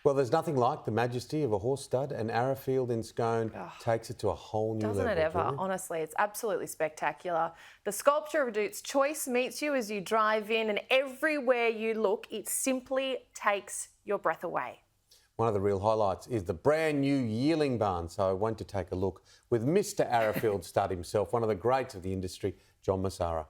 Well, there's nothing like the majesty of a horse stud, and Arrowfield in Scone takes it to a whole new level. Doesn't it ever? Julie? Honestly, it's absolutely spectacular. The sculpture of Redoute's choice meets you as you drive in, and everywhere you look, it simply takes your breath away. One of the real highlights is the brand new yearling barn, so I want to take a look with Mr. Arrowfield Stud himself, one of the greats of the industry, John Messara.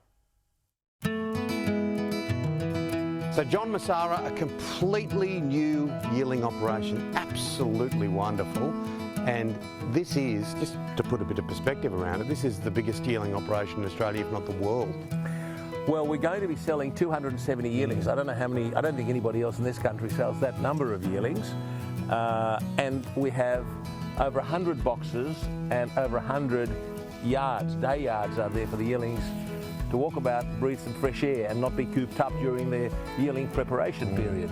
So John Messara, a completely new yearling operation, absolutely wonderful. And this is, just to put a bit of perspective around it, this is the biggest yearling operation in Australia, if not the world. Well, we're going to be selling 270 yearlings. I don't know how many, I don't think anybody else in this country sells that number of yearlings. And we have over 100 boxes and over 100 yards, day yards are there for the yearlings to walk about, breathe some fresh air and not be cooped up during their yearling preparation period.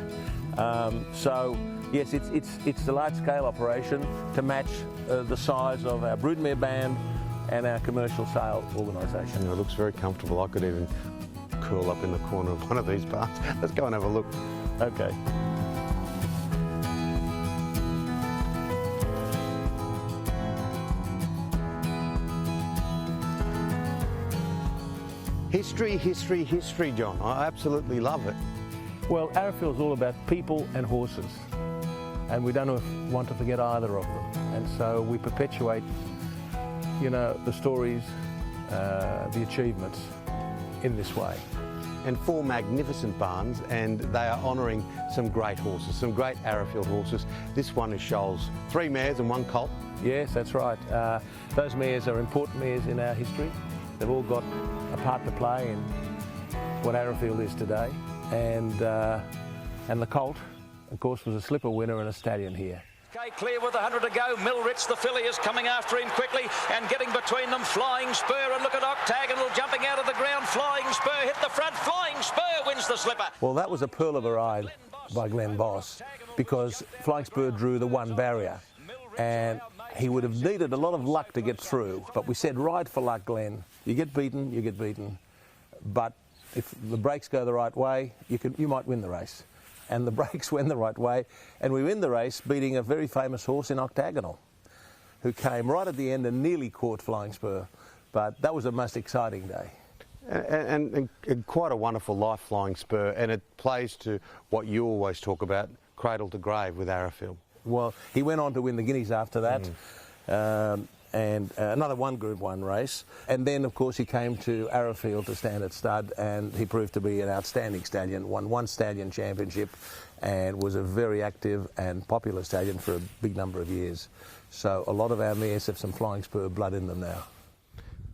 So yes, it's a large-scale operation to match the size of our broodmare band and our commercial sale organisation. It looks very comfortable. I could even curl up in the corner of one of these barns. Let's go and have a look. Okay. History, history, history, John. I absolutely love it. Well, Arrowfield's all about people and horses, and we don't want to forget either of them. And so we perpetuate, you know, the stories, the achievements in this way. And 4 magnificent barns, and they are honouring some great horses, some great Arrowfield horses. This one is Shoals, 3 mares and 1 colt. Yes, that's right. Those mares are important mares in our history. They've all got a part to play in what Arrowfield is today. And the colt, of course, was a slipper winner and a stallion here. Okay, clear with 100 to go. Millrich, the filly, is coming after him quickly and getting between them. Flying Spur, and look at Octagonal jumping out of the ground. Flying Spur hit the front. Flying Spur wins the slipper. Well, that was a pearl of a ride by Glenn Boss, because Flying Spur drew the 1 barrier, and he would have needed a lot of luck to get through. But we said, ride for luck, Glenn. You get beaten, you get beaten. But if the brakes go the right way, you might win the race. And the brakes went the right way, and we win the race beating a very famous horse in Octagonal, who came right at the end and nearly caught Flying Spur. But that was a most exciting day. And quite a wonderful life, Flying Spur, and it plays to what you always talk about, cradle to grave with Arrowfield. Well, he went on to win the Guineas after that, and another Group 1 race. And then, of course, he came to Arrowfield to stand at stud, and he proved to be an outstanding stallion, won 1 stallion championship, and was a very active and popular stallion for a big number of years. So a lot of our mares have some Flying Spur blood in them now.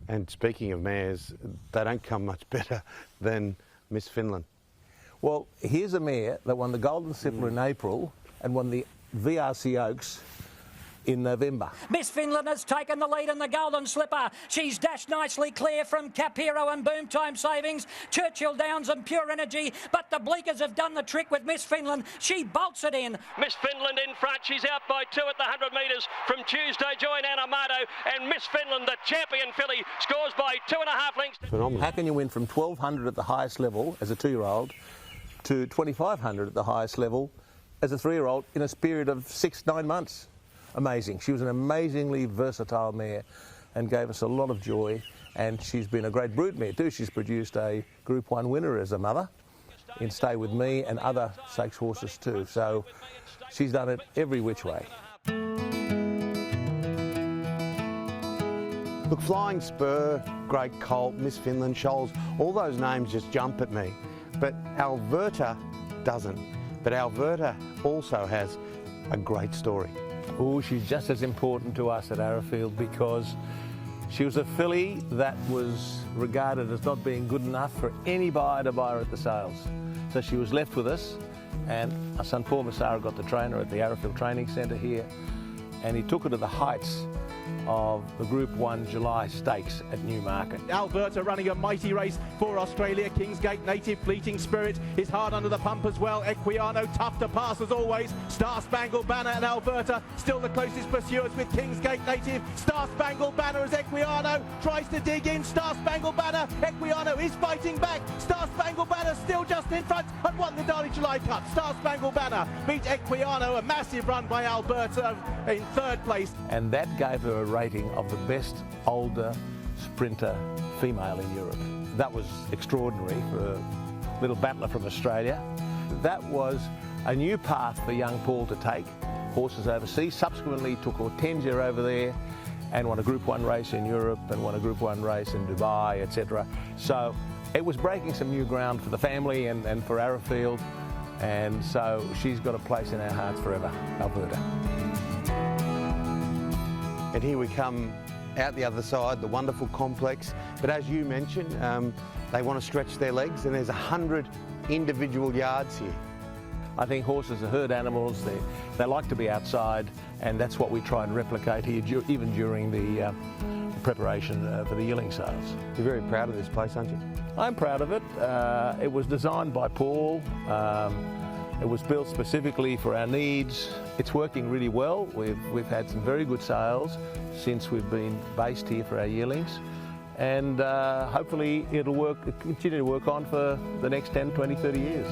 And speaking of mares, they don't come much better than Miss Finland. Well, here's a mare that won the Golden Slipper in April and won the VRC Oaks in November. Miss Finland has taken the lead in the Golden Slipper. She's dashed nicely clear from Cap Hero and Boom Time Savings, Churchill Downs and Pure Energy, but the Bleakers have done the trick with Miss Finland. She bolts it in. Miss Finland in front. She's out by 2 at the 100 metres from Tuesday Joy and Anamato, and Miss Finland, the champion filly, scores by 2.5 lengths. Phenomenal. How can you win from 1,200 at the highest level as a 2-year-old to 2,500 at the highest level as a 3-year-old in a period of 6-9 months? Amazing. She was an amazingly versatile mare and gave us a lot of joy, and she's been a great broodmare too. She's produced a Group 1 winner as a mother in Stay With Me and other stakes horses too. So she's done it every which way. Look, Flying Spur, Great Colt, Miss Finland, Shoals, all those names just jump at me. But Alberta doesn't. But Alberta also has a great story. Oh, she's just as important to us at Arrowfield, because she was a filly that was regarded as not being good enough for any buyer to buy her at the sales. So she was left with us, and our son Paul Messara got the trainer at the Arrowfield Training Centre here, and he took her to the heights of the Group 1 July Stakes at Newmarket. Alberta running a mighty race for Australia. Kingsgate native Fleeting Spirit is hard under the pump as well. Equiano tough to pass as always. Star Spangled Banner and Alberta still the closest pursuers with Kingsgate native. Star Spangled Banner as Equiano tries to dig in. Star Spangled Banner, Equiano is fighting back. Star Spangled Banner still just in front and won the Darley July Cup. Star Spangled Banner beat Equiano, a massive run by Alberta in third place. And that gave her a rating of the best older sprinter female in Europe. That was extraordinary for a little battler from Australia. That was a new path for young Paul to take horses overseas. Subsequently took Hortensia over there and won a Group 1 race in Europe and won a Group 1 race in Dubai, etc. So it was breaking some new ground for the family and for Arrowfield, and so she's got a place in our hearts forever, Alberta. And here we come out the other side, the wonderful complex. But as you mentioned, they want to stretch their legs, and there's 100 individual yards here. I think horses are herd animals. They like to be outside, and that's what we try and replicate here, even during the preparation for the yearling sales. You're very proud of this place, aren't you? I'm proud of it. It was designed by Paul. It was built specifically for our needs. It's working really well. We've had some very good sales since we've been based here for our yearlings, and hopefully it'll continue to work on for the next 10, 20, 30 years.